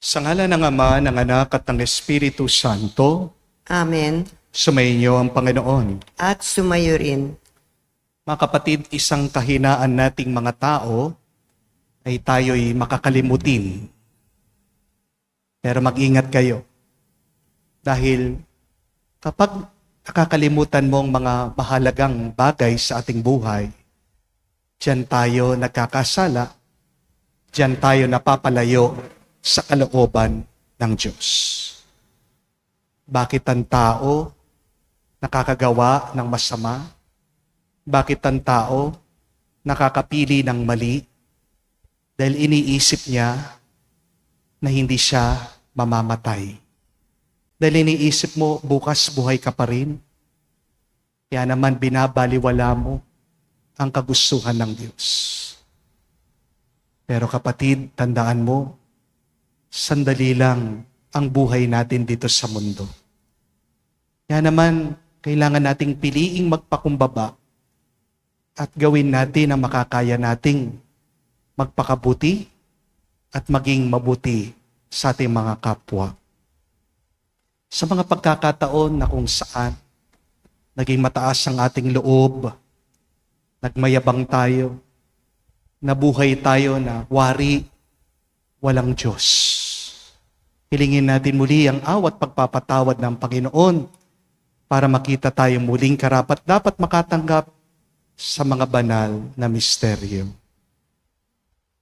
Sa ngalan ng Ama, ng Anak at ng Espiritu Santo, Amen. sumainyo ang Panginoon. At sumayo rin. Mga kapatid, isang kahinaan nating mga tao ay tayo'y makakalimutin. Pero mag-ingat kayo. Dahil kapag nakakalimutan mo ang mga mahalagang bagay sa ating buhay, diyan tayo nagkakasala, diyan tayo napapalayo sa kalooban ng Diyos. Bakit ang tao nakakagawa ng masama? Bakit ang tao nakakapili ng mali? Dahil iniisip niya na hindi siya mamamatay. Dahil iniisip mo, bukas buhay ka pa rin. Kaya naman binabaliwala mo ang kagustuhan ng Diyos. Pero kapatid, tandaan mo, sandali lang ang buhay natin dito sa mundo. Kaya naman, kailangan nating piliing magpakumbaba at gawin natin ang makakaya nating magpakabuti at maging mabuti sa ating mga kapwa. Sa mga pagkakataon na kung saan naging mataas ang ating loob, nagmayabang tayo, nabuhay tayo na wari, walang Diyos. Hilingin natin muli ang awat pagpapatawad ng Panginoon para makita tayo muling karapat dapat makatanggap sa mga banal na misteryo.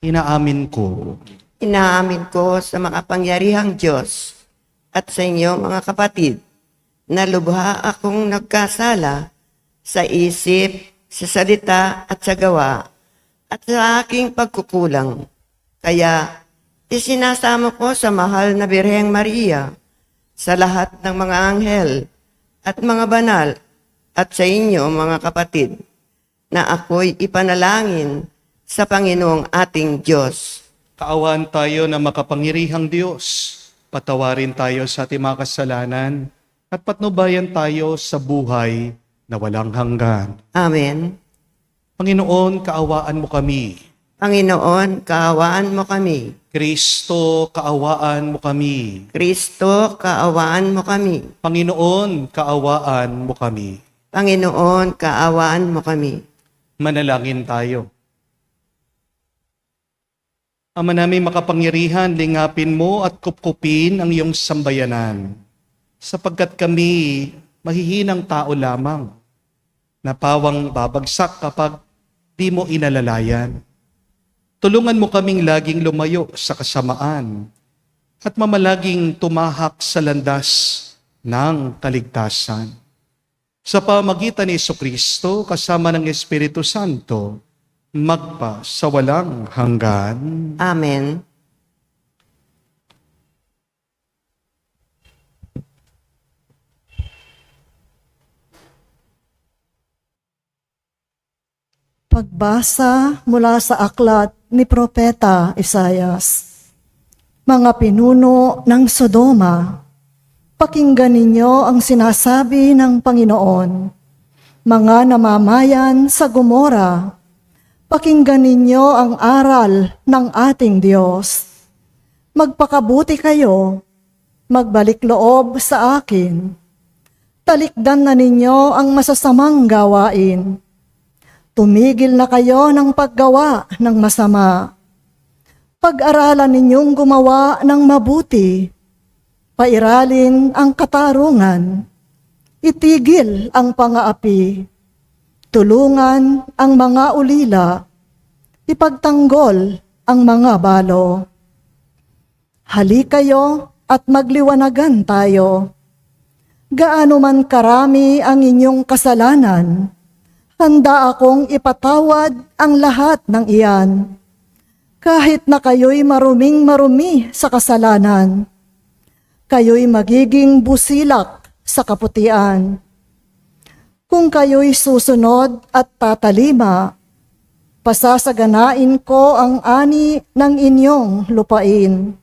Inaamin ko Inaamin ko sa makapangyarihang Diyos at sa inyo mga kapatid na lubha akong nagkasala sa isip, sa salita at sa gawa at sa aking pagkukulang. Kaya isinasamo ko sa mahal na Birheng Maria, sa lahat ng mga anghel at mga banal at sa inyo mga kapatid, na ako'y ipanalangin sa Panginoong ating Diyos. kaawaan tayo na makapangyarihang Diyos. Patawarin tayo sa ating mga kasalanan at patnubayan tayo sa buhay na walang hanggan. Amen. Panginoon, kaawaan mo kami. Panginoon, kaawaan mo kami. Kristo, kaawaan mo kami. Kristo, kaawaan mo kami. Panginoon, kaawaan mo kami. Panginoon, kaawaan mo kami. Manalangin tayo. Ama namin makapangyarihan, lingapin mo at kupkupin ang iyong sambayanan. Sapagkat kami mahihinang tao lamang, na pawang babagsak kapag di mo inalalayan. Tulungan mo kaming laging lumayo sa kasamaan at mamalaging tumahak sa landas ng kaligtasan. Sa pamagitan ni Jesucristo kasama ng Espiritu Santo, magpa sa walang hanggan. Amen. Pagbasa mula sa aklat ni Propeta Isaias. Mga pinuno ng Sodoma, pakinggan ninyo ang sinasabi ng Panginoon. Mga namamayan sa Gomora, pakinggan ninyo ang aral ng ating Diyos. Magpakabuti kayo, magbalik loob sa akin. Talikdan na ninyo ang masasamang gawain. Tumigil na kayo ng paggawa ng masama. Pag-aralan ninyong gumawa ng mabuti. Pairalin ang katarungan. Itigil ang pang-aapi. Tulungan ang mga ulila. Ipagtanggol ang mga balo. Halikayo at magliwanagan tayo. Gaano man karami ang inyong kasalanan, handa akong ipatawad ang lahat ng iyan. Kahit na kayo'y maruming-marumi sa kasalanan, kayo'y magiging busilak sa kaputian. Kung kayo'y susunod at tatalima, pasasaganain ko ang ani ng inyong lupain.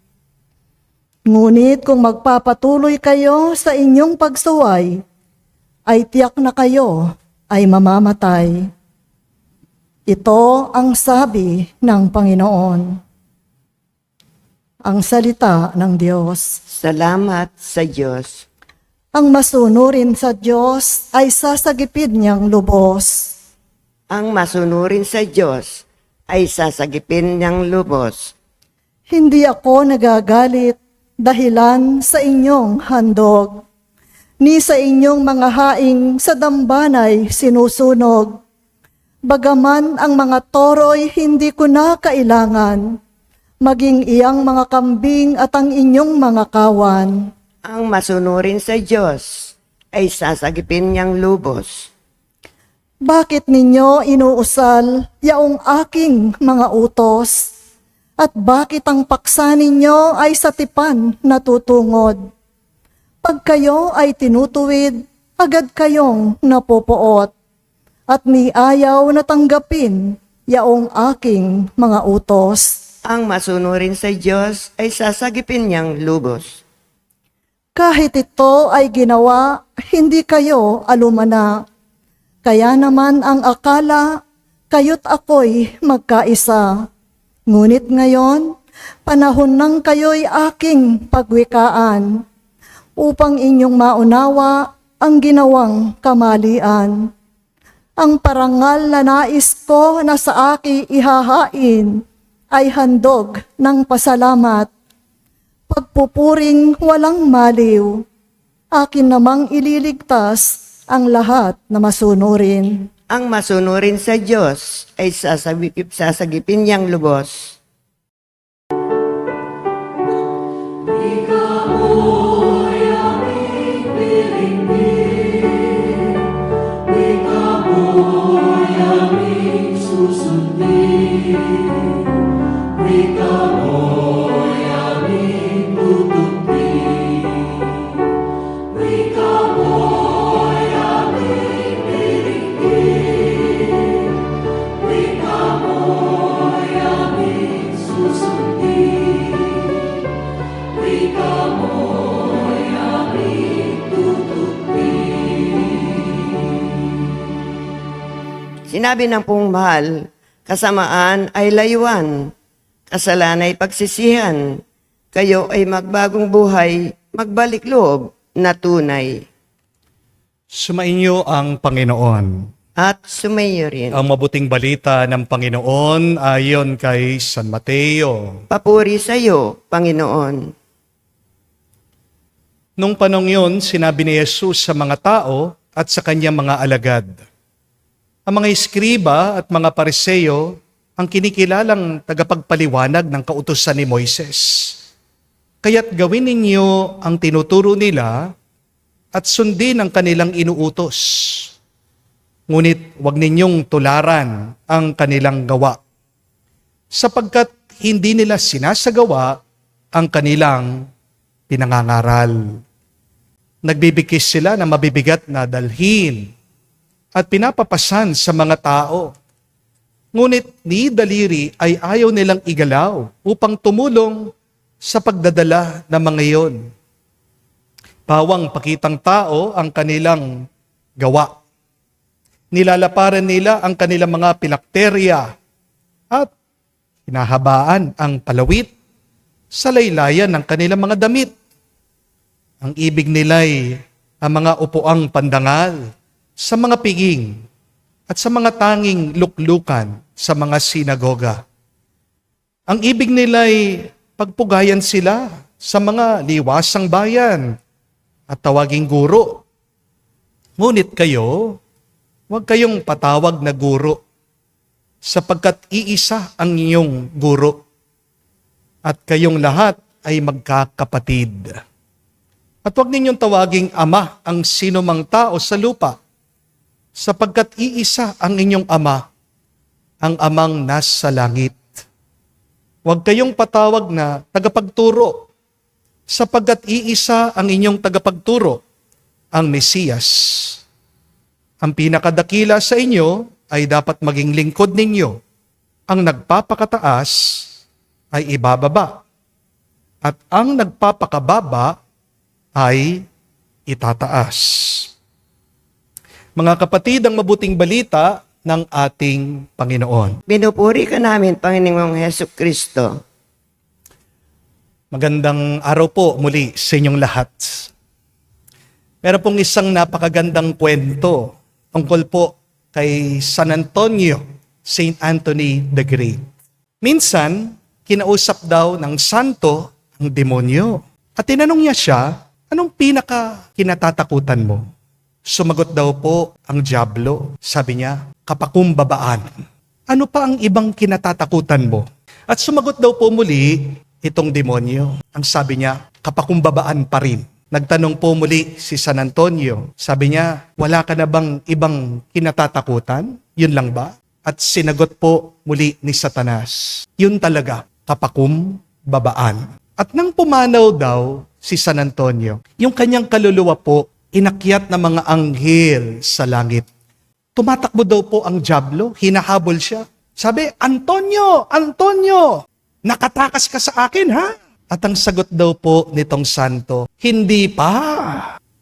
Ngunit kung magpapatuloy kayo sa inyong pagsuway, ay tiyak na kayo ay mamamatay. Ito ang sabi ng Panginoon. ang salita ng Diyos. Salamat sa Diyos. Ang masunurin sa Diyos ay sasagipid niyang lubos. Ang masunurin sa Diyos ay sasagipin niyang lubos. Hindi ako nagagalit dahilan sa inyong handog, ni sa inyong mga haing sa dambanay sinusunog. Bagaman ang mga toro'y hindi ko na kailangan, maging iyang mga kambing at ang inyong mga kawan. Ang masunurin sa Diyos ay sasagipin niyang lubos. Bakit ninyo inuusal yaong aking mga utos? At bakit ang paksa ninyo ay sa tipan natutungod? Pag kayo ay tinutuwid, agad kayong napupuot. At ni ayaw na tanggapin yaong aking mga utos. Ang masunurin sa Diyos ay sasagipin niyang lubos. Kahit ito ay ginawa, hindi kayo alumana. Kaya naman ang akala, kayo't ako'y magkaisa. Ngunit ngayon, panahon ng kayo'y aking pagwikaan, upang inyong maunawa ang ginawang kamalian. Ang parangal na nais ko na sa aki ihahain ay handog ng pasalamat. Pagpupuring walang maliw, akin namang ililigtas ang lahat na masunurin. Ang masunurin sa Diyos ay sasagipin niyang lubos. Sinabi ng pong mahal, kasamaan ay layuan, kasalan ay pagsisihan, kayo ay magbagong buhay, magbalik loob na tunay. Sumainyo ang Panginoon. At sumayo rin. Ang mabuting balita ng Panginoon ayon kay San Mateo. Papuri sa iyo, Panginoon. Nung panong yun, sinabi ni Jesus sa mga tao at sa kanyang mga alagad. Ang mga eskriba at mga pariseyo ang kinikilalang tagapagpaliwanag ng kautusan ni Moises. Kaya't gawin ninyo ang tinuturo nila at sundin ang kanilang inuutos. Ngunit huwag ninyong tularan ang kanilang gawa, sapagkat hindi nila sinasagawa ang kanilang pinangangaral. Nagbibigkis sila ng mabibigat na dalhin at pinapapasan sa mga tao. Ngunit ni daliri ay ayaw nilang igalaw upang tumulong sa pagdadala ng mga iyon. Pawang pakitang tao ang kanilang gawa. Nilalaparan nila ang kanilang mga pilakterya at hinahabaan ang palawit sa laylayan ng kanilang mga damit. Ang ibig nila'y ang mga upuang pandangal sa mga piging at sa mga tanging luklukan sa mga sinagoga. Ang ibig nila'y pagpugayan sila sa mga liwasang bayan at tawaging guro. Ngunit kayo, huwag kayong patawag na guro, sapagkat iisa ang inyong guro, at kayong lahat ay magkakapatid. At huwag ninyong tawaging ama ang sinumang tao sa lupa, sapagkat iisa ang inyong ama, ang amang nasa langit. Huwag kayong patawag na tagapagturo, sapagkat iisa ang inyong tagapagturo, ang Mesiyas. Ang pinakadakila sa inyo ay dapat maging lingkod ninyo. Ang nagpapakataas ay ibababa, at ang nagpapakababa ay itataas. Mga kapatid, ang mabuting balita ng ating Panginoon. Pinupuri ka namin, Panginoong Hesus Kristo. Magandang araw po muli sa inyong lahat. Meron pong isang napakagandang kwento tungkol po kay San Antonio, Saint Anthony the Great. Minsan, kinausap daw ng santo ang demonyo. At tinanong niya siya, anong kinatatakutan mo? Sumagot daw po ang dyablo. Sabi niya, kapakumbabaan. Ano pa ang ibang kinatatakutan mo? At sumagot daw po muli itong demonyo. Ang sabi niya, kapakumbabaan pa rin. Nagtanong po muli si San Antonio. Sabi niya, wala ka na bang ibang kinatatakutan? Yun lang ba? At sinagot po muli ni Satanas, yun talaga, kapakumbabaan. At nang pumanaw daw si San Antonio, yung kanyang kaluluwa po, inakyat ng mga anghel sa langit. Tumatakbo daw po ang dyablo, hinahabol siya. Sabi, Antonio, Antonio, nakatakas ka sa akin, ha? At ang sagot daw po nitong santo, hindi pa.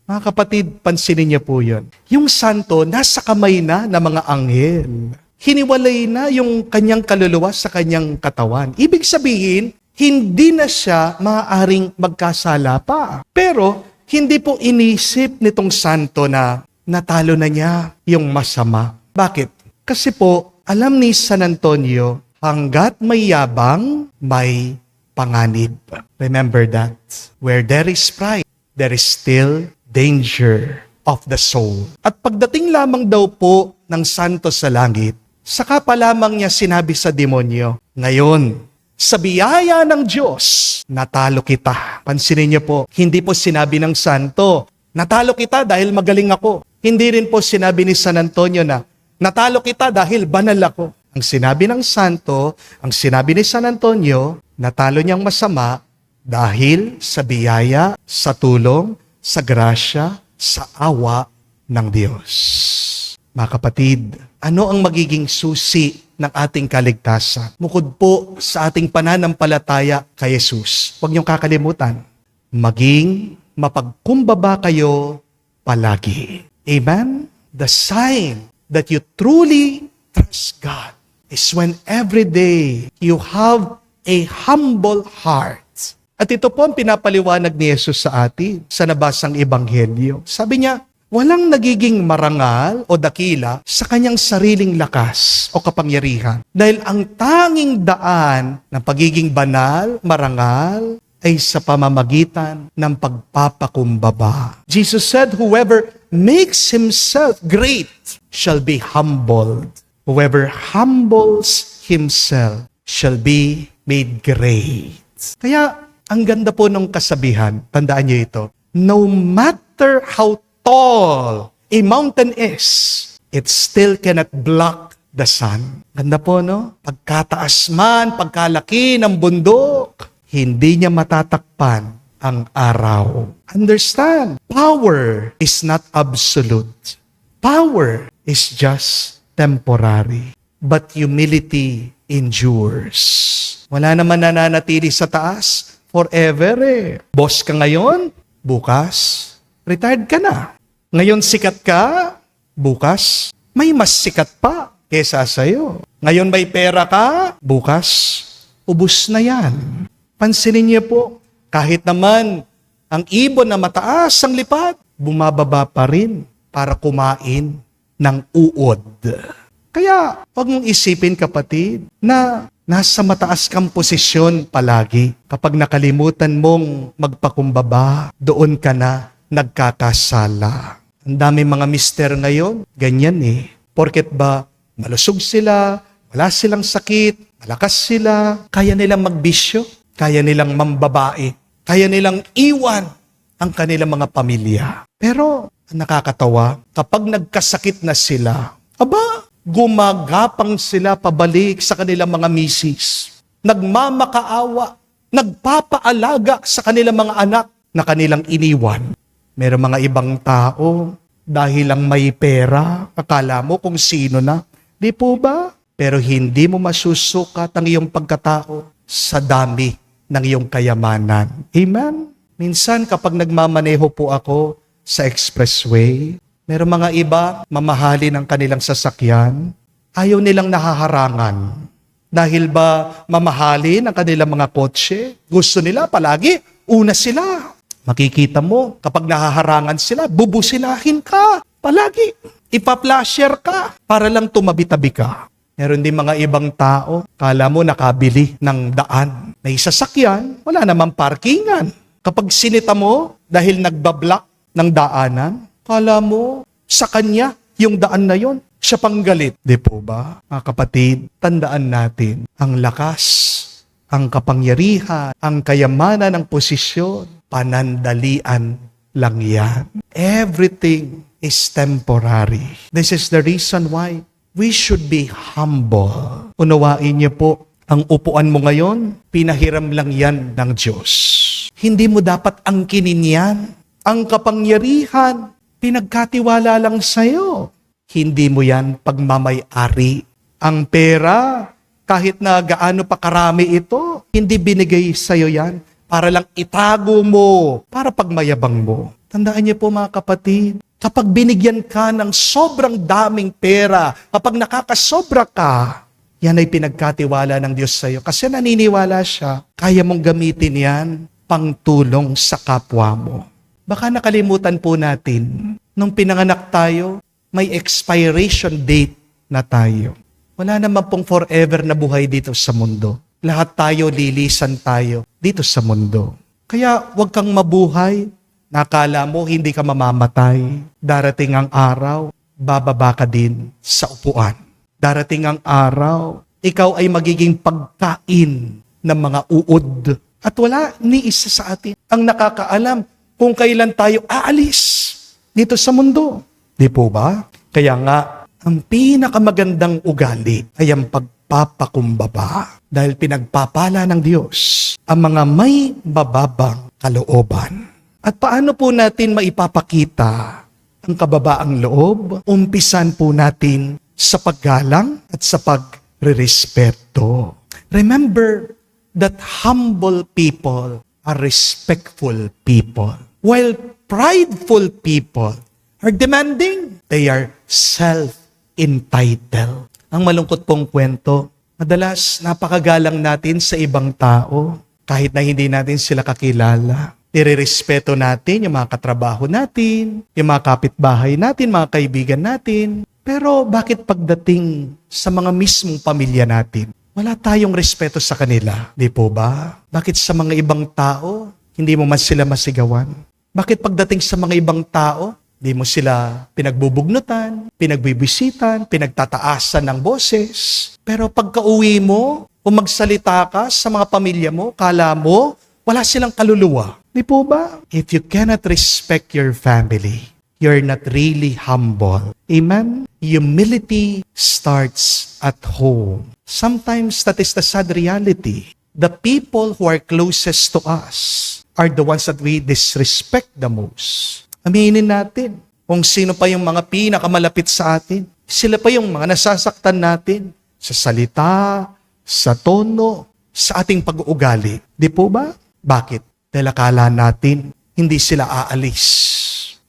Mga kapatid, pansinin niyo po yun. Yung santo, nasa kamay na ng mga anghel. Hiniwalay na yung kanyang kaluluwa sa kanyang katawan. Ibig sabihin, hindi na siya maaaring magkasala pa. Pero, hindi po inisip nitong santo na natalo na niya yung masama. Bakit? Kasi po, alam ni San Antonio, hanggat may yabang, may panganib. Remember that. Where there is pride, there is still danger of the soul. At pagdating lamang daw po ng santo sa langit, saka pa lamang niya sinabi sa demonyo, ngayon, sa biyaya ng Diyos, natalo kita. Pansinin niyo po, hindi po sinabi ng santo, natalo kita dahil magaling ako. Hindi rin po sinabi ni San Antonio na, natalo kita dahil banal ako. Ang sinabi ng santo, ang sinabi ni San Antonio, natalo niyang masama dahil sa biyaya, sa tulong, sa grasya, sa awa ng Diyos. Mga kapatid, ano ang magiging susi ng ating kaligtasan? Bukod po sa ating pananampalataya kay Jesus, huwag niyong kakalimutan, maging mapagkumbaba kayo palagi. Amen? The sign that you truly trust God is when every day you have a humble heart. At ito po ang pinapaliwanag ni Jesus sa atin sa nabasang ebanghelyo. Sabi niya, walang nagiging marangal o dakila sa kanyang sariling lakas o kapangyarihan. Dahil ang tanging daan ng pagiging banal, marangal, ay sa pamamagitan ng pagpapakumbaba. Jesus said, whoever makes himself great shall be humbled. Whoever humbles himself shall be made great. Kaya, ang ganda po ng kasabihan, tandaan niyo ito, no matter how tall a mountain is, it still cannot block the sun. Ganda po, no? Pagkataas man, pagkalaki ng bundok, hindi niya matatakpan ang araw. Understand, power is not absolute. Power is just temporary. But humility endures. Wala naman nananatili sa taas forever eh. Boss ka ngayon, bukas, retired ka na. Ngayon sikat ka, bukas, may mas sikat pa kesa sa'yo. Ngayon may pera ka, bukas, ubus na yan. Pansinin niyo po, kahit naman ang ibon na mataas ang lipad, bumababa pa rin para kumain ng uod. Kaya, huwag mong isipin kapatid na nasa mataas kang posisyon palagi. Kapag nakalimutan mong magpakumbaba, doon ka na nagkakasala. Ang dami mga mister ngayon, ganyan eh. Porket ba malusog sila, wala silang sakit, malakas sila, kaya nilang magbisyo, kaya nilang mambabae, kaya nilang iwan ang kanilang mga pamilya. Pero, ang nakakatawa, kapag nagkasakit na sila, gumagapang sila pabalik sa kanilang mga misis. Nagmamakaawa, nagpapaalaga sa kanilang mga anak na kanilang iniwan. Meron mga ibang tao, dahil lang may pera, akala mo kung sino na. Di po ba? Pero hindi mo masusukat ang iyong pagkatao sa dami ng iyong kayamanan. Amen? Minsan kapag nagmamaneho po ako sa expressway, meron mga iba, mamahalin ang kanilang sasakyan, ayaw nilang nahaharangan. Dahil ba mamahalin ang kanilang mga kotse? Gusto nila palagi, una sila. Makikita mo, kapag nahaharangan sila, bubusinahin ka. Palagi. Ipaplasher ka para lang tumabi-tabi ka. Meron din mga ibang tao, kala mo nakabili ng daan. May sasakyan, wala namang parkingan. Kapag sinita mo, dahil nagbablock ng daanan, kala mo sa kanya yung daan na yon, siya pang galit. Di po ba? Mga kapatid, tandaan natin, ang lakas, ang kapangyarihan, ang kayamanan ng posisyon, panandalian lang yan. Everything is temporary. This is the reason why we should be humble. Unawain niyo po, ang upuan mo ngayon, pinahiram lang yan ng Diyos. Hindi mo dapat angkinin yan. Ang kapangyarihan, pinagkatiwala lang sa'yo. Hindi mo yan pagmamay-ari. Ang pera, kahit na gaano pa karami ito, hindi binigay sa'yo yan para lang itago mo, para pagmayabang mo. Tandaan niyo po mga kapatid, kapag binigyan ka ng sobrang daming pera, kapag nakakasobra ka, yan ay pinagkatiwala ng Diyos sa'yo. Kasi naniniwala siya, kaya mong gamitin yan pangtulong sa kapwa mo. Baka nakalimutan po natin, nung pinanganak tayo, may expiration date na tayo. Wala naman pong forever na buhay dito sa mundo. Lahat tayo, lilisan tayo dito sa mundo. Kaya huwag kang mabuhay. Nakala mo hindi ka mamamatay. Darating ang araw, bababa ka din sa upuan. Darating ang araw, ikaw ay magiging pagkain ng mga uod. At wala ni isa sa atin ang nakakaalam kung kailan tayo aalis dito sa mundo. Di po ba? Kaya nga, ang pinakamagandang ugali ay ang pagpapakumbaba. Dahil pinagpapala ng Diyos ang mga may mababang kalooban. At paano po natin maipapakita ang kababaang loob? Umpisan po natin sa paggalang at sa pagrerespeto. Remember that humble people are respectful people. While prideful people are demanding, they are self-entitled. Ang malungkot pong kwento, madalas napakagalang natin sa ibang tao kahit na hindi natin sila kakilala. Nirerespeto natin yung mga katrabaho natin, yung mga kapitbahay natin, mga kaibigan natin. Pero bakit pagdating sa mga mismong pamilya natin, wala tayong respeto sa kanila? Di po ba? Bakit sa mga ibang tao, hindi mo man sila masigawan? Bakit pagdating sa mga ibang tao, di mo sila pinagbubugnutan, pinagbibisitan, pinagtataasan ng boses? Pero pagka-uwi mo, kung magsalita ka sa mga pamilya mo, kala mo, wala silang kaluluwa. Di po ba? If you cannot respect your family, you're not really humble. Amen? Humility starts at home. Sometimes that is the sad reality. The people who are closest to us are the ones that we disrespect the most. Aminin natin kung sino pa yung mga pinakamalapit sa atin. Sila pa yung mga nasasaktan natin sa salita, sa tono, sa ating pag-uugali. Di po ba? Bakit? Dahil akala natin hindi sila aalis.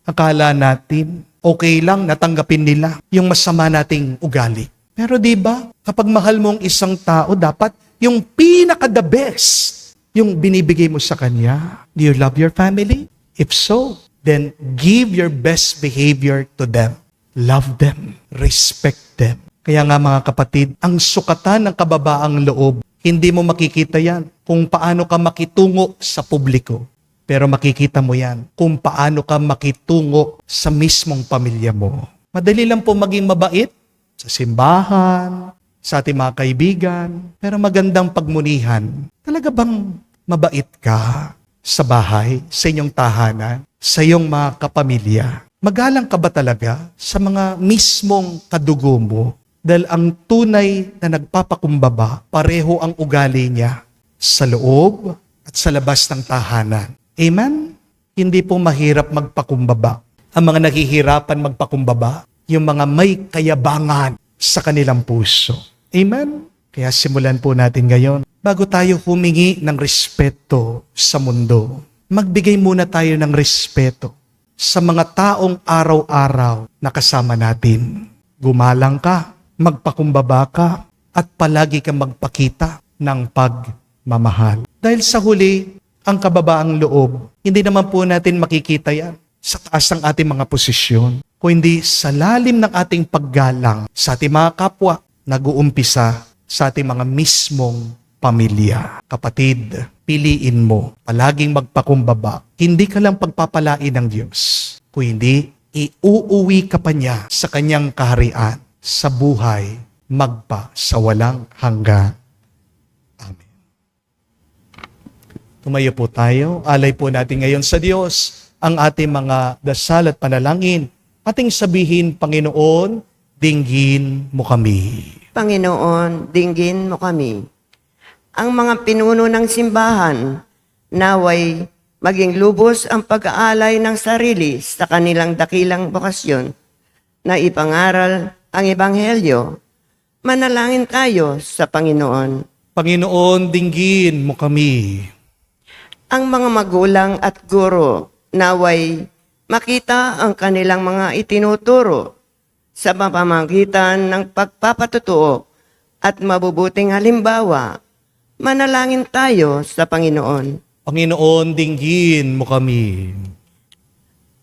Akala natin okay lang natanggapin nila yung masama nating ugali. Pero di ba, kapag mahal mo ang isang tao, dapat yung pinaka-the best yung binibigay mo sa kanya. Do you love your family? If so, then give your best behavior to them. Love them. Respect them. Kaya nga mga kapatid, ang sukatan ng kababaang loob, hindi mo makikita yan kung paano ka makitungo sa publiko. Pero makikita mo yan kung paano ka makitungo sa mismong pamilya mo. Madali lang po maging mabait sa simbahan, sa ating mga kaibigan, pero magandang pagmunihan. Talaga bang mabait ka sa bahay, sa inyong tahanan, sa iyong mga kapamilya? Magalang ka ba talaga sa mga mismong kadugo mo? Dahil ang tunay na nagpapakumbaba, pareho ang ugali niya sa loob at sa labas ng tahanan. Amen? Hindi po mahirap magpakumbaba. Ang mga naghihirapan magpakumbaba, yung mga may kayabangan sa kanilang puso. Amen? Kaya simulan po natin ngayon. Bago tayo humingi ng respeto sa mundo, magbigay muna tayo ng respeto sa mga taong araw-araw na kasama natin. Gumalang ka, magpakumbaba ka, at palagi kang magpakita ng pagmamahal. Dahil sa huli, ang kababaang loob, hindi naman po natin makikita yan sa taas ng ating mga posisyon, kundi sa lalim ng ating paggalang sa ating mga kapwa, nag-uumpisa sa ating mga mismong pamilya. Kapatid, piliin mo palaging magpakumbaba. Hindi ka lang pagpapalain ng Diyos, kundi iuuwi ka pa niya sa kanyang kaharian sa buhay magpa sa walang hanggan. Amen. Tumayo po tayo. Alay po natin ngayon sa Diyos ang ating mga dasal at panalangin. Ating sabihin, Panginoon, dinggin mo kami. Panginoon, dinggin mo kami. Ang mga pinuno ng simbahan, naway maging lubos ang pag-aalay ng sarili sa kanilang dakilang bokasyon na ipangaral ang Ebanghelyo. Manalangin tayo sa Panginoon. Panginoon, dinggin mo kami. Ang mga magulang at guro, naway makita ang kanilang mga itinuturo sa pamamagitan ng pagpapatutuo at mabubuting halimbawa. Manalangin tayo sa Panginoon. Panginoon, dinggin mo kami.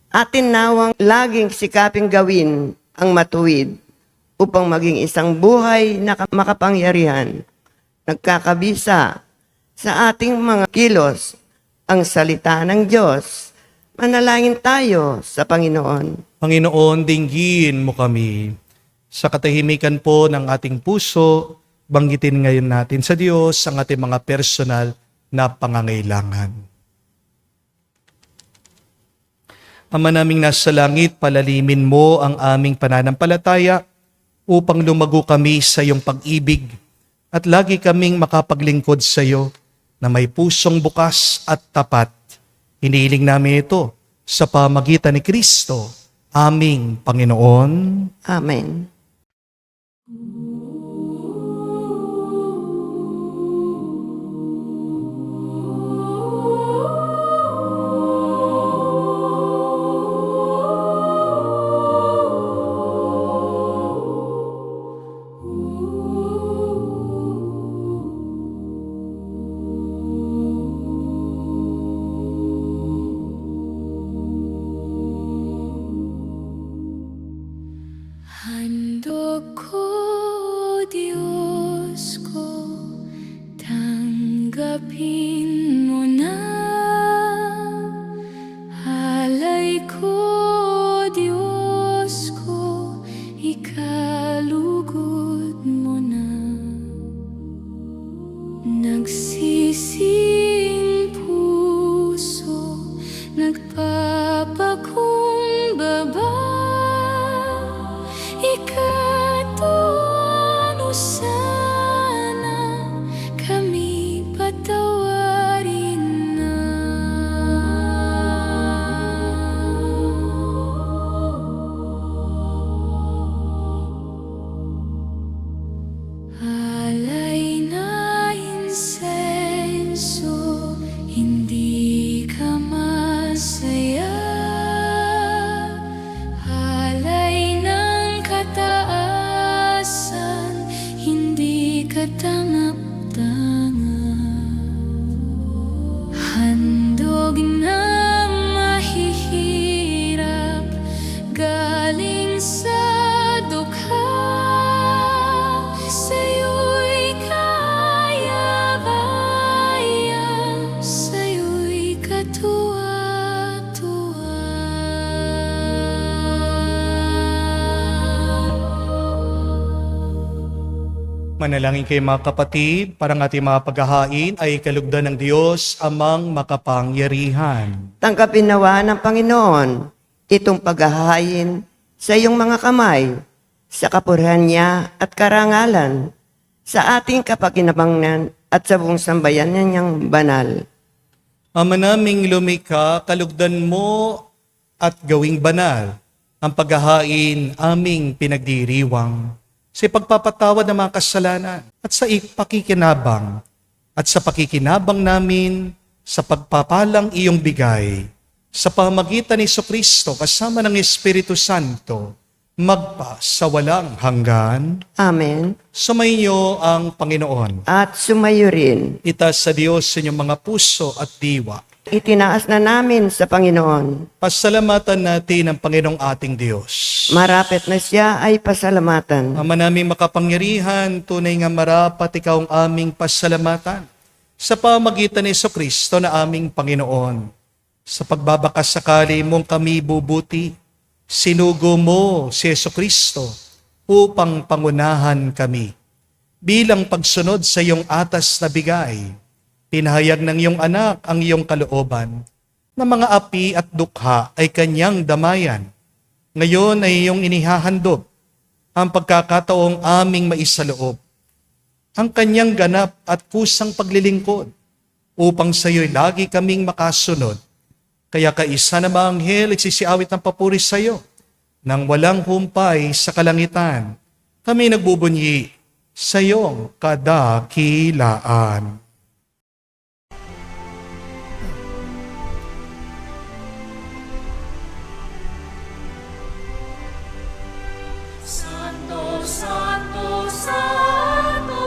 Atin nawang laging sikaping gawin ang matuwid upang maging isang buhay na makapangyarihan, nagkakabisa sa ating mga kilos ang salita ng Diyos. Manalangin tayo sa Panginoon. Panginoon, dinggin mo kami. Sa katahimikan po ng ating puso, banggitin ngayon natin sa Diyos ang ating mga personal na pangangailangan. Ama naming nasa langit, palalimin mo ang aming pananampalataya upang lumago kami sa iyong pag-ibig at lagi kaming makapaglingkod sa iyo na may pusong bukas at tapat. Hinihiling namin ito sa pamagitan ni Kristo, aming Panginoon. Amen. Handog ko, Diyos ko, tanggapin mo na. Halay ko, Diyos ko, ikalugod mo na. Nagsising puso, nagpapakumbaba. Ikatuon sana kami patawarin na. Alay na insenso, hindi ka masaya. Alay ng kataasan, hindi ka tangap-tangap. Handog na mahihirap, galing sa dukha. Sa'yo'y kaya-kaya, sa'yo'y katuwa-tuwa. Manalangin kayo mga kapatid, parang ating mga paghahain ay kalugdan ng Diyos amang makapangyarihan. Tanggapin nawa ng Panginoon itong paghahain sa iyong mga kamay, sa kapurihan niya at karangalan, sa ating kapakinabangan at sa buong sambayanan niyang banal. Ama naming lumikha, kalugdan mo at gawing banal ang paghahain aming pinagdiriwang sa pagpapatawad ng mga kasalanan at sa pakikinabang at sa pakikinabang namin sa pagpapalang iyong bigay sa pamagitan ni Jesucristo kasama ng Espiritu Santo magpa sa walang hanggan. Amen. Sumainyo ang Panginoon. At sumayo rin. Itaas sa Diyos sa inyong mga puso at diwa. Itinaas na namin sa Panginoon. Pasalamatan natin ang Panginoong ating Diyos. Marapit na siya ay pasalamatan. Ama naming makapangyarihan, tunay nga marapat ikaw ang aming pasalamatan sa pamagitan ni Jesucristo na aming Panginoon. Sa pagbabakas sakali mong kami bubuti, sinugo mo si Jesucristo upang pangunahan kami. Bilang pagsunod sa iyong atas na bigay, pinahayag ng iyong anak ang iyong kalooban na mga api at dukha ay kanyang damayan. Ngayon ay iyong inihahandog ang pagkakataong aming maisaloob, ang kanyang ganap at kusang paglilingkod upang sa iyo'y lagi kaming makasunod. Kaya kaisa na mga anghel nagsisiawit ng papuri sa iyo. Nang walang humpay sa kalangitan, kami nagbubunyi sa iyong kadakilaan. Santo, Santo, Santo,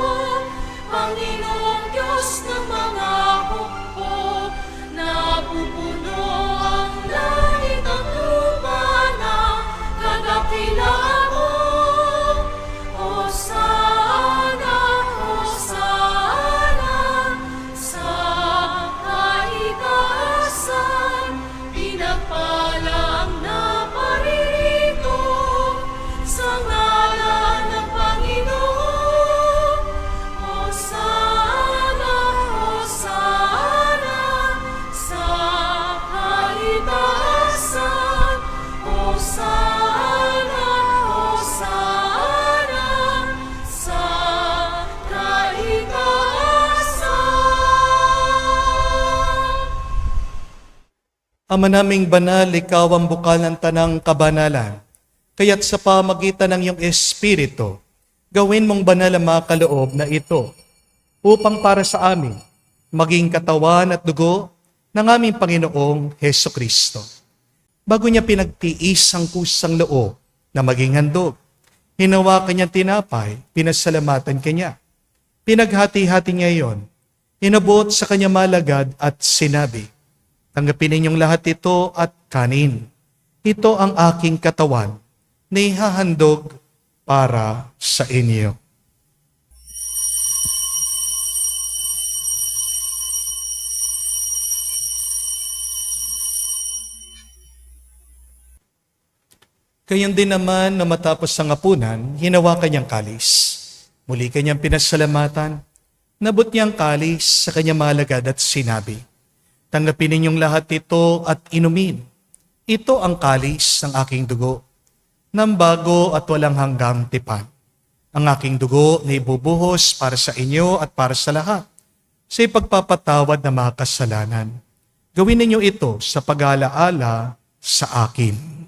Panginoong Diyos ng mga hukbo, napupuno ang langit at lupa ng kadakilaan mo. Hosana, Hosana, sa kaitaasan, pinagpala ang naparirito sa ngalan ng Panginoon. Hosana, Hosana, sa kaitaasan. Hosana, Hosana, sa kaitaasan. Ama naming banal, ikaw ang bukal ng tanang kabanalan. Kaya't sa pamagitan ng iyong Espiritu, gawin mong banal ang mga kaloob na ito upang para sa amin maging katawan at dugo ng aming Panginoong Heso Kristo. Bago niya pinagtiis ang kusang loob na maging handog, hinawakan niyang tinapay, pinasalamatan kanya. Pinaghati-hati niya iyon, inabot sa kanya malagad at sinabi, tanggapin ninyong lahat ito at kanin. Ito ang aking katawan na ihahandog para sa inyo. Gayon din naman na matapos ang hapunan, hinawakan niyang kalis. Muli kanyang pinasalamatan, nabot niyang kalis sa kanyang malagad at sinabi, tanggapin ninyong lahat ito at inumin. Ito ang kalis ng aking dugo, ng bago at walang hanggang tipan. Ang aking dugo na ibubuhos para sa inyo at para sa lahat, sa ipagpapatawad ng mga kasalanan. Gawin ninyo ito sa pag-aalaala sa akin.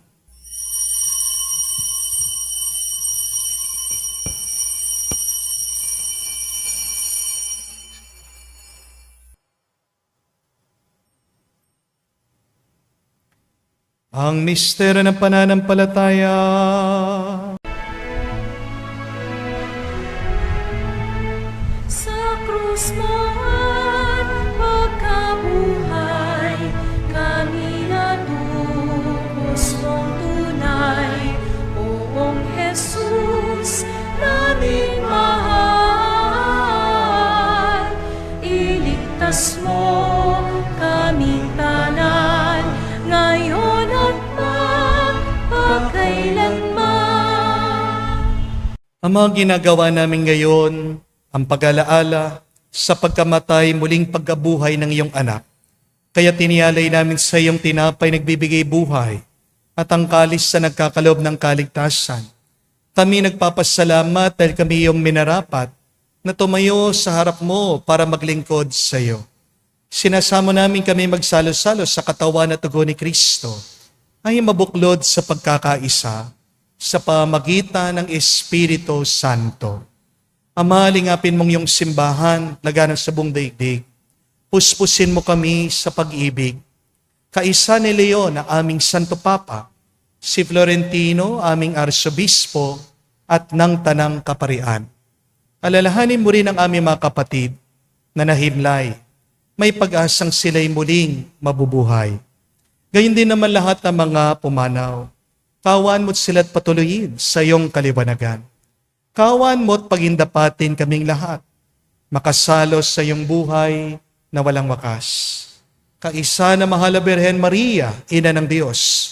Ang misteryo ng pananampalataya. Sa krus mo at pagkabuhay, kami natubos mong tunay. Poong Jesus, naming mahal, iligtas mo kaming tanan, ngayon at magpakailanman. Ang mga ginagawa namin ngayon, ang pag-alaala sa pagkamatay muling pagkabuhay ng iyong anak. Kaya tinialay namin sa iyong tinapay nagbibigay buhay at ang kalis sa nagkakaloob ng kaligtasan. Kami nagpapasalamat dahil kami iyong minarapat na tumayo sa harap mo para maglingkod sa iyo. Sinasamo namin kami magsalo-salo sa katawan at dugo ni Kristo ay mabuklod sa pagkakaisa sa pamagitan ng Espiritu Santo. Ama, lingapin mong iyong simbahan, laganap sa buong daigdig. Puspusin mo kami sa pag-ibig. Kaisa ni Leon, ang aming Santo Papa, si Florentino, aming arsobispo, at ng Tanang Kaparian. Alalahanin mo rin ang aming mga kapatid na nahimlay. May pag-asang sila'y muling mabubuhay. Gayun din naman lahat ng mga pumanaw. Kawan mo't sila't patuloyin sa iyong kaliwanagan. Kawan mo't pagindapatin kaming lahat. Makasalos sa iyong buhay na walang wakas. Kaisa na mahal na Birhen Maria, Ina ng Diyos.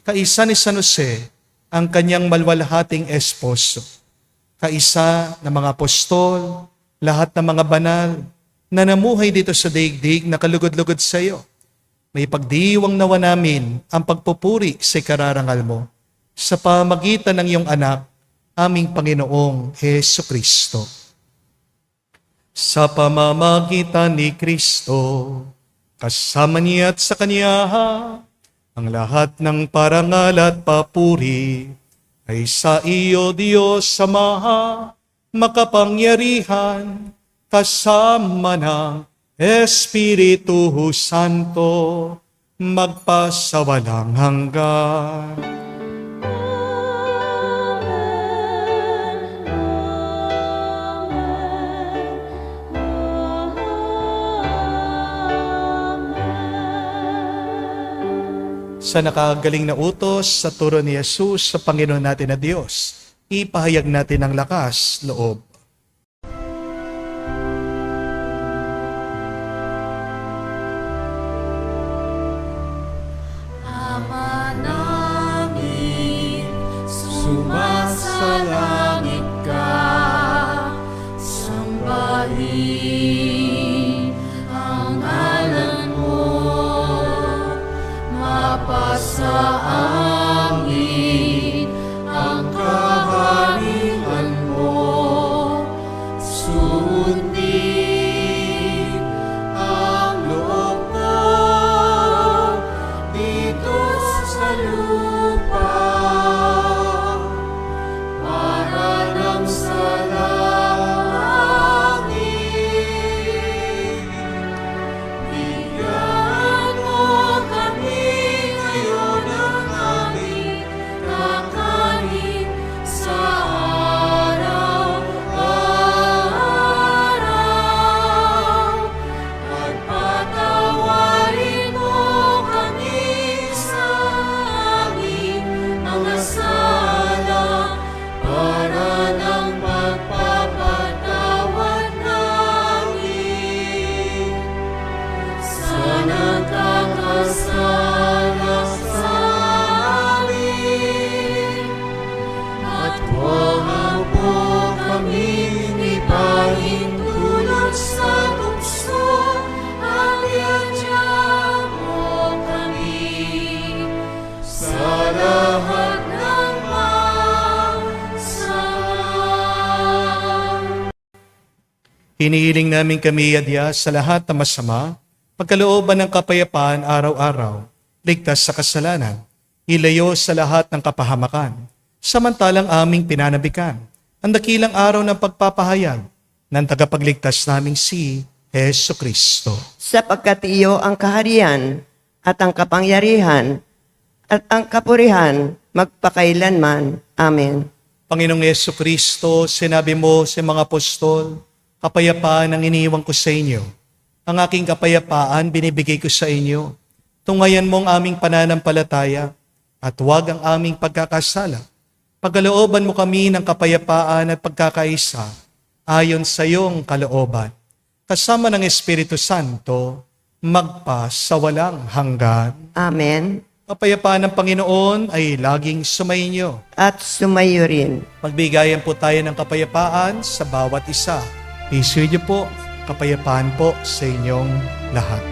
Kaisa ni San Jose, ang kanyang malwalhating esposo. Kaisa ng mga apostol, lahat ng mga banal na namuhay dito sa daigdig na kalugod-lugod sa iyo. May pagdiwang nawa namin ang pagpupuri sa kararangal mo sa pamagitan ng iyong anak, aming Panginoong Heso Kristo. Sa pamamagitan ni Kristo, kasama niya at sa Kanya, ang lahat ng parangal at papuri ay sa iyo, Diyos Ama, makapangyarihan, kasama ng Espiritu Santo, magpasawalang hanggan. Sa nakagaling na utos sa turo ni Jesus sa Panginoon natin na Diyos, ipahayag natin ang lakas, loob. Ama namin, sumasalangit ka, sambahin ang ngalan mo, mapasa amin ang kaharian mo, sundin ang loob mo dito sa lupa para nang sa langit. Bigyan mo kami ngayon ng aming kakanin sa araw-araw. At patawarin mo kami sa aming mga sala para ng pagpapatawad namin sa nagkakasala sa amin. At huwag mo po kami ipahintulot sa tukso, at iadya mo kami sa lahat ng masama. Hinihiling namin kami, Adya, sa lahat ng masama, pagkalooban ng kapayapaan araw-araw, ligtas sa kasalanan, ilayo sa lahat ng kapahamakan, samantalang aming pinanabikan, ang dakilang araw ng pagpapahayag ng tagapagligtas naming si Heso Kristo. Sapagkat iyo ang kaharian at ang kapangyarihan at ang kapurihan magpakailanman. Amen. Panginoong Heso Kristo, sinabi mo sa mga apostol, kapayapaan ang iniiwan ko sa inyo. Ang aking kapayapaan binibigay ko sa inyo. Tungayan mo ang aming pananampalataya at huwag ang aming pagkakasala. Pagkalooban mo kami ng kapayapaan at pagkakaisa ayon sa iyong kalooban. Kasama ng Espiritu Santo, magpa sa walang hanggan. Amen. Kapayapaan ng Panginoon ay laging sumainyo. At sumayo rin. Magbigayan po tayo ng kapayapaan sa bawat isa. Piso niyo po, kapayapaan po sa inyong lahat.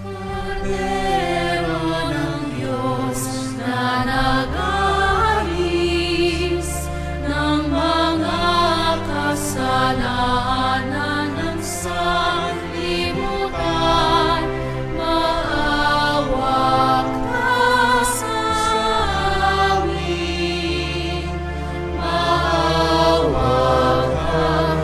Kordero ng Diyos na nag-aalis ng mga kasalanan ng sanlibutan, maawa ka sa amin, maawa ka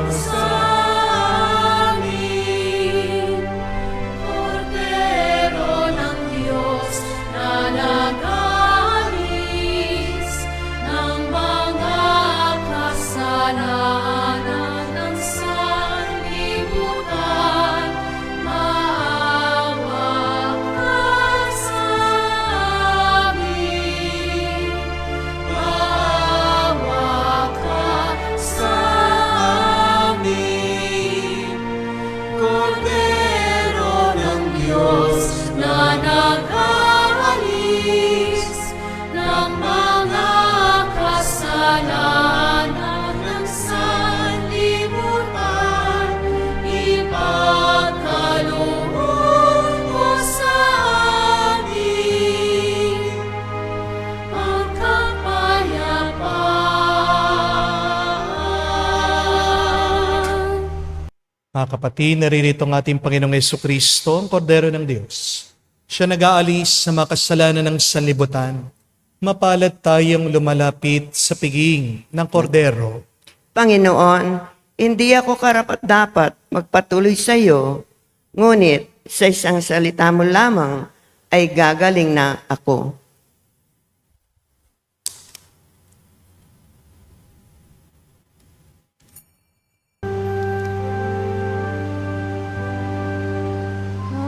Mga kapatid, naririto ang ating Panginoong Jesucristo, ang Kordero ng Diyos. Siya nag-aalis sa mga kasalanan ng sanlibutan. Mapalad tayong lumalapit sa piging ng Kordero. Panginoon, hindi ako karapat-dapat magpatuloy sa iyo, ngunit sa isang salita mo lamang ay gagaling na ako.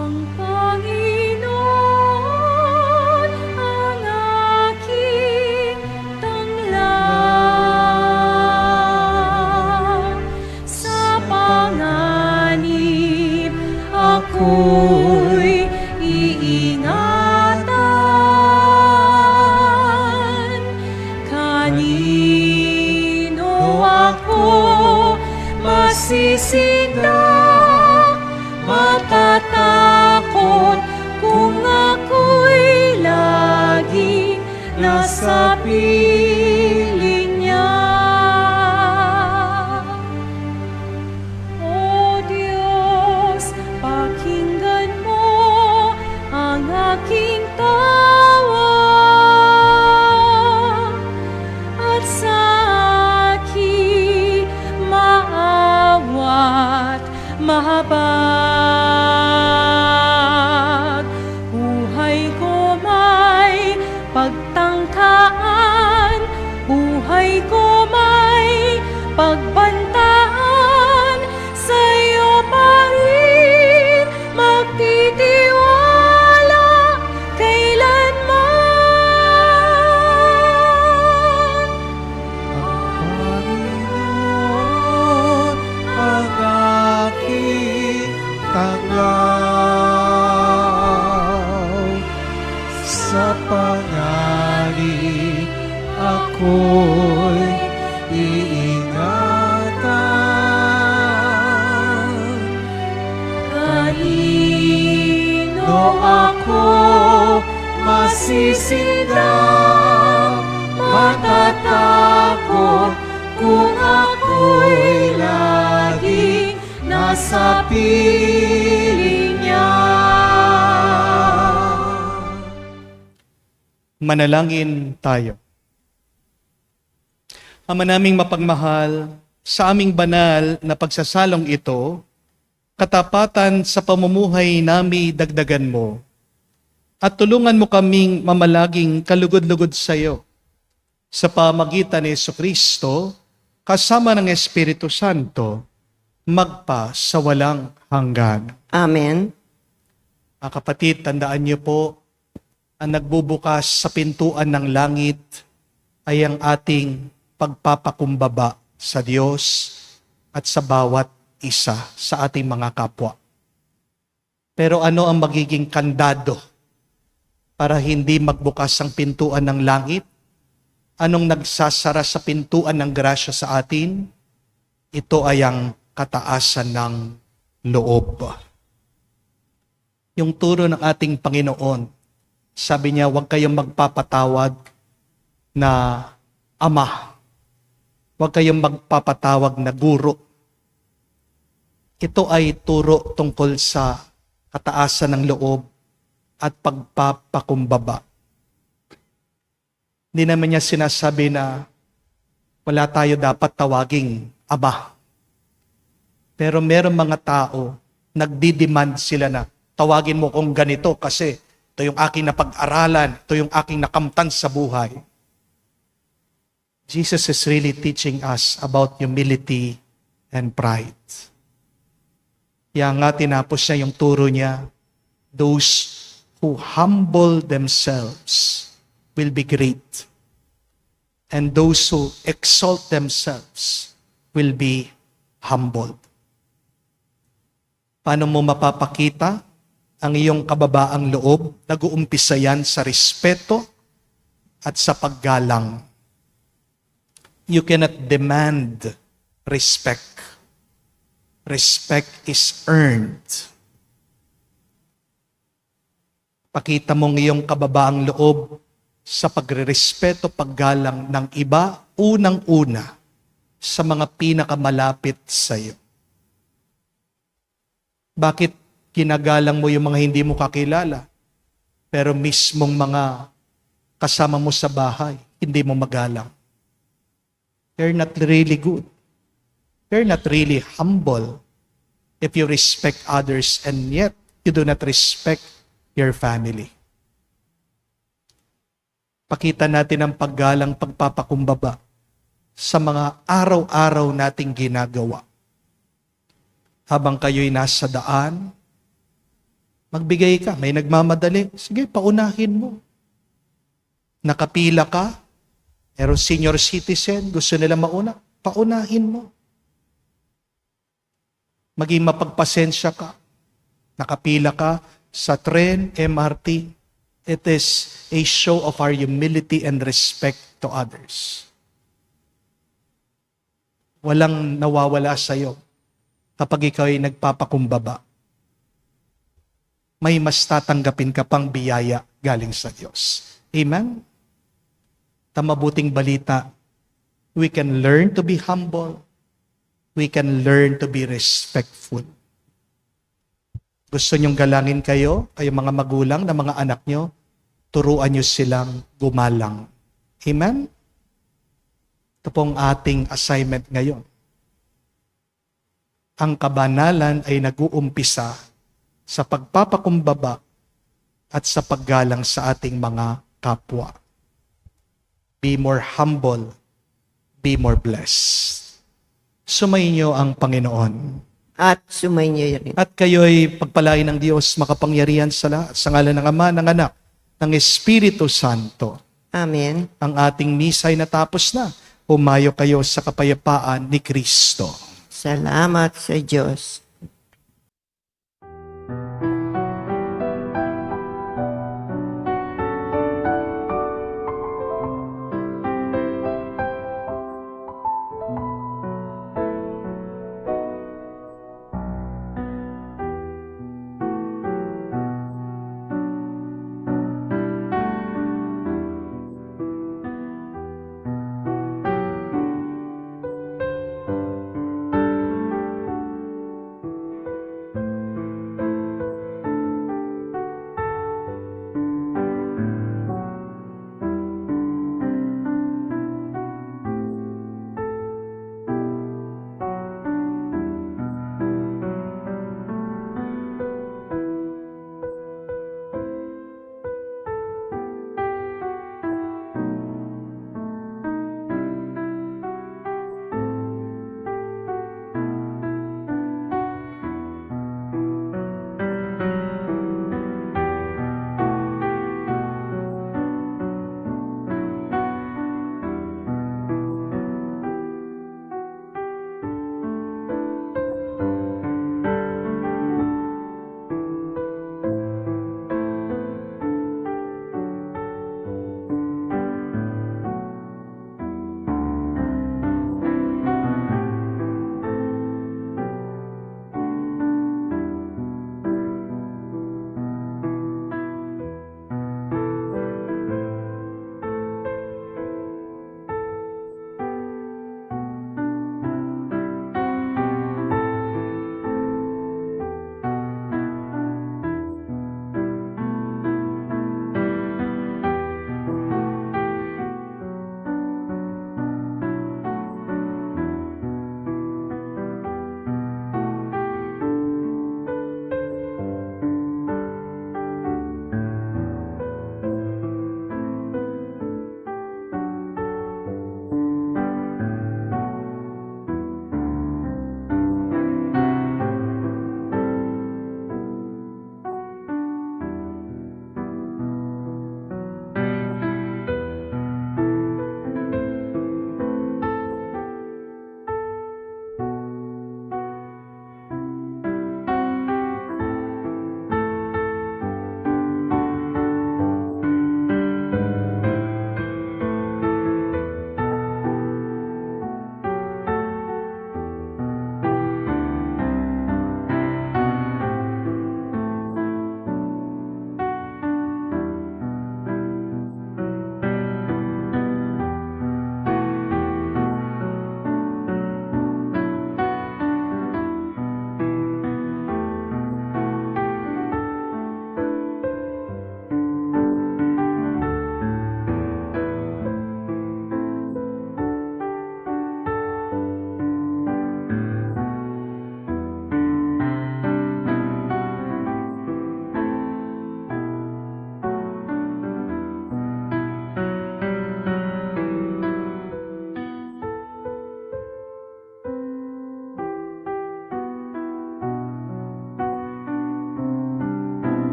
Ang Panginoon ang aking tanglaw. Sa panganib ako'y iingatan. Kanino ako masisindak? Matatakot kung ako'y laging nasa piling niya. O Diyos, pakinggan mo ang aking tawa at sa aking maawat mahabag. Buhay ko may pagtangkaan, buhay ko may pagbantaan, sa'yo pa rin magtitiwala kailanman. Panginoon ang aking tanglaw. Sa panganib ako'y iingatan. Kanino ako masisindak? Matatakot kung ako'y laging nasa piling niya. Manalangin tayo. Ama naming mapagmahal, sa aming banal na pagsasalong ito, katapatan sa pamumuhay nami dagdagan mo, at tulungan mo kaming mamalaging kalugod-lugod sa iyo, sa pamagitan ni Jesucristo, kasama ng Espiritu Santo, magpa sa walang hanggan. Amen. Mga kapatid, tandaan niyo po, ang nagbubukas sa pintuan ng langit ay ang ating pagpapakumbaba sa Diyos at sa bawat isa sa ating mga kapwa. Pero ano ang magiging kandado para hindi magbukas ang pintuan ng langit? Anong nagsasara sa pintuan ng grasya sa atin? Ito ay ang kataasan ng loob. Yung turo ng ating Panginoon, sabi niya, huwag kayong magpapatawag na ama. Huwag kayong magpapatawag na guro. Ito ay turo tungkol sa kataasan ng loob at pagpapakumbaba. Hindi naman niya sinasabi na wala tayo dapat tawaging ama. Pero meron mga tao, nagdidemand sila na tawagin mo kung ganito kasi ito yung aking napag-aralan, ito yung aking nakamtan sa buhay. Jesus is really teaching us about humility and pride. Kaya nga tinapos niya yung turo niya, those who humble themselves will be great. And those who exalt themselves will be humbled. Paano mo mapapakita ang iyong kababaang loob? Nag-uumpisa yan sa respeto at sa paggalang. You cannot demand respect. Respect is earned. Pakita mo ang iyong kababaang loob sa pagrerespeto, paggalang ng iba, unang-una sa mga pinakamalapit sa iyo. Bakit kinagalang mo yung mga hindi mo kakilala, pero mismong mga kasama mo sa bahay, hindi mo magalang? You're not really good. You're not really humble if you respect others and yet you do not respect your family. Pakita natin ang paggalang, pagpapakumbaba sa mga araw-araw nating ginagawa. Habang kayo'y nasa daan, magbigay ka. May nagmamadali, sige, paunahin mo. Nakapila ka, pero senior citizen, gusto nila mauna, paunahin mo. Maging mapagpasensya ka. Nakapila ka sa tren, MRT. It is a show of our humility and respect to others. Walang nawawala sa iyo kapag ikaw ay nagpapakumbaba. May mas tatanggapin ka pang biyaya galing sa Diyos. Amen? Mabuting balita, we can learn to be humble. We can learn to be respectful. Gusto nyong galangin kayo, kayong mga magulang na mga anak nyo, turuan nyo silang gumalang. Amen? Ito pong ating assignment ngayon. Ang kabanalan ay nag-uumpisa sa pagpapakumbaba at sa paggalang sa ating mga kapwa. Be more humble, be more blessed. Sumayin niyo ang Panginoon. At sumainyo rin. At kayo'y pagpalain ng Diyos makapangyarihan sa lahat, sa ngalan ng Ama, ng Anak, ng Espiritu Santo. Amen. Ang ating misa ay natapos na. Humayo kayo sa kapayapaan ni Kristo. Salamat sa Diyos.